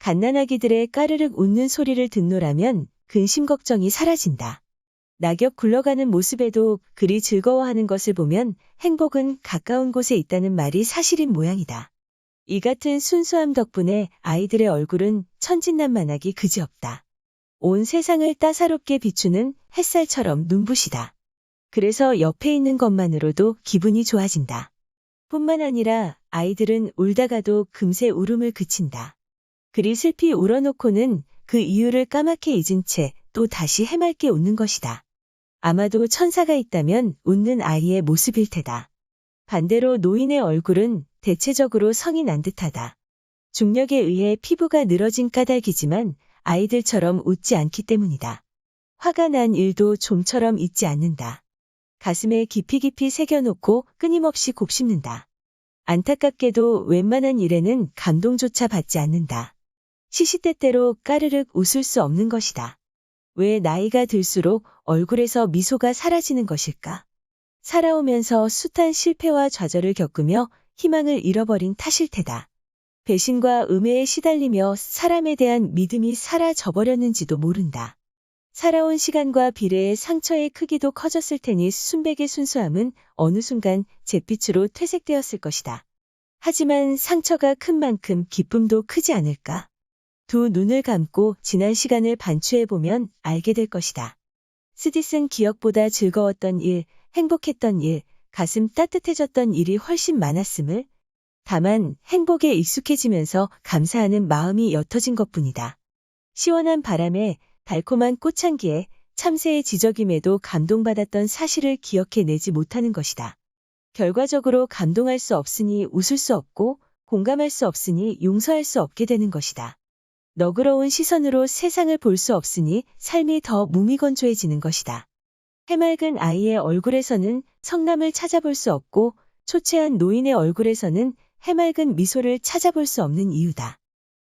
갓난아기들의 까르륵 웃는 소리를 듣노라면 근심 걱정이 사라진다. 낙엽 굴러가는 모습에도 그리 즐거워하는 것을 보면 행복은 가까운 곳에 있다는 말이 사실인 모양이다. 이 같은 순수함 덕분에 아이들의 얼굴은 천진난만하기 그지없다. 온 세상을 따사롭게 비추는 햇살처럼 눈부시다. 그래서 옆에 있는 것만으로도 기분이 좋아진다. 뿐만 아니라 아이들은 울다가도 금세 울음을 그친다. 그리 슬피 울어놓고는 그 이유를 까맣게 잊은 채 또 다시 해맑게 웃는 것이다. 아마도 천사가 있다면 웃는 아이의 모습일 테다. 반대로 노인의 얼굴은 대체적으로 성이 난 듯하다. 중력에 의해 피부가 늘어진 까닭이지만 아이들처럼 웃지 않기 때문이다. 화가 난 일도 좀처럼 잊지 않는다. 가슴에 깊이 새겨놓고 끊임없이 곱씹는다. 안타깝게도 웬만한 일에는 감동조차 받지 않는다. 시시때때로 까르륵 웃을 수 없는 것이다. 왜 나이가 들수록 얼굴에서 미소가 사라지는 것일까? 살아오면서 숱한 실패와 좌절을 겪으며 희망을 잃어버린 탓일 테다. 배신과 음해에 시달리며 사람에 대한 믿음이 사라져버렸는지도 모른다. 살아온 시간과 비례해 상처의 크기도 커졌을 테니 순백의 순수함은 어느 순간 잿빛으로 퇴색되었을 것이다. 하지만 상처가 큰 만큼 기쁨도 크지 않을까? 두 눈을 감고 지난 시간을 반추해보면 알게 될 것이다. 스디슨 기억보다 즐거웠던 일, 행복했던 일, 가슴 따뜻해졌던 일이 훨씬 많았음을, 다만 행복에 익숙해지면서 감사하는 마음이 옅어진 것뿐이다. 시원한 바람에 달콤한 꽃향기에 참새의 지저귀에도 감동받았던 사실을 기억해내지 못하는 것이다. 결과적으로 감동할 수 없으니 웃을 수 없고 공감할 수 없으니 용서할 수 없게 되는 것이다. 너그러운 시선으로 세상을 볼 수 없으니 삶이 더 무미건조해지는 것이다. 해맑은 아이의 얼굴에서는 성남을 찾아볼 수 없고 초췌한 노인의 얼굴에서는 해맑은 미소를 찾아볼 수 없는 이유다.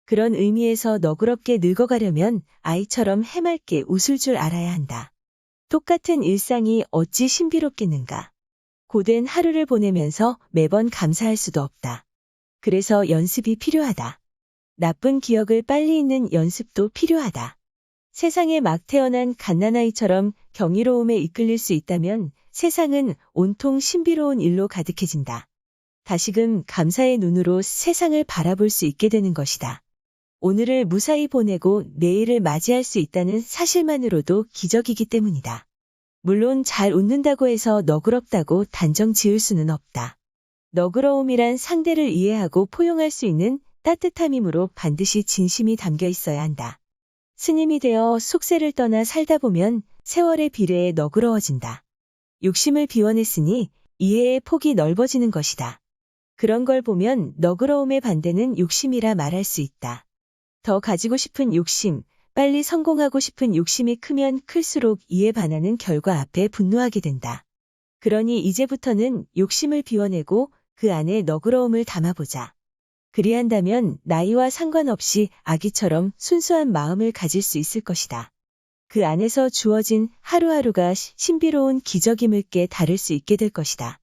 그런 의미에서 너그럽게 늙어가려면 아이처럼 해맑게 웃을 줄 알아야 한다. 똑같은 일상이 어찌 신비롭겠는가. 고된 하루를 보내면서 매번 감사할 수도 없다. 그래서 연습이 필요하다. 나쁜 기억을 빨리 잊는 연습도 필요하다. 세상에 막 태어난 갓난아이처럼 경이로움에 이끌릴 수 있다면 세상은 온통 신비로운 일로 가득해진다. 다시금 감사의 눈으로 세상을 바라볼 수 있게 되는 것이다. 오늘을 무사히 보내고 내일을 맞이할 수 있다는 사실만으로도 기적이기 때문이다. 물론 잘 웃는다고 해서 너그럽다고 단정 지을 수는 없다. 너그러움이란 상대를 이해하고 포용할 수 있는 따뜻함이므로 반드시 진심이 담겨 있어야 한다. 스님이 되어 속세를 떠나 살다 보면 세월에 비례해 너그러워진다. 욕심을 비워냈으니 이해의 폭이 넓어지는 것이다. 그런 걸 보면 너그러움의 반대는 욕심이라 말할 수 있다. 더 가지고 싶은 욕심, 빨리 성공하고 싶은 욕심이 크면 클수록 이에 반하는 결과 앞에 분노하게 된다. 그러니 이제부터는 욕심을 비워내고 그 안에 너그러움을 담아보자. 그리한다면 나이와 상관없이 아기처럼 순수한 마음을 가질 수 있을 것이다. 그 안에서 주어진 하루하루가 신비로운 기적임을 깨달을 수 있게 될 것이다.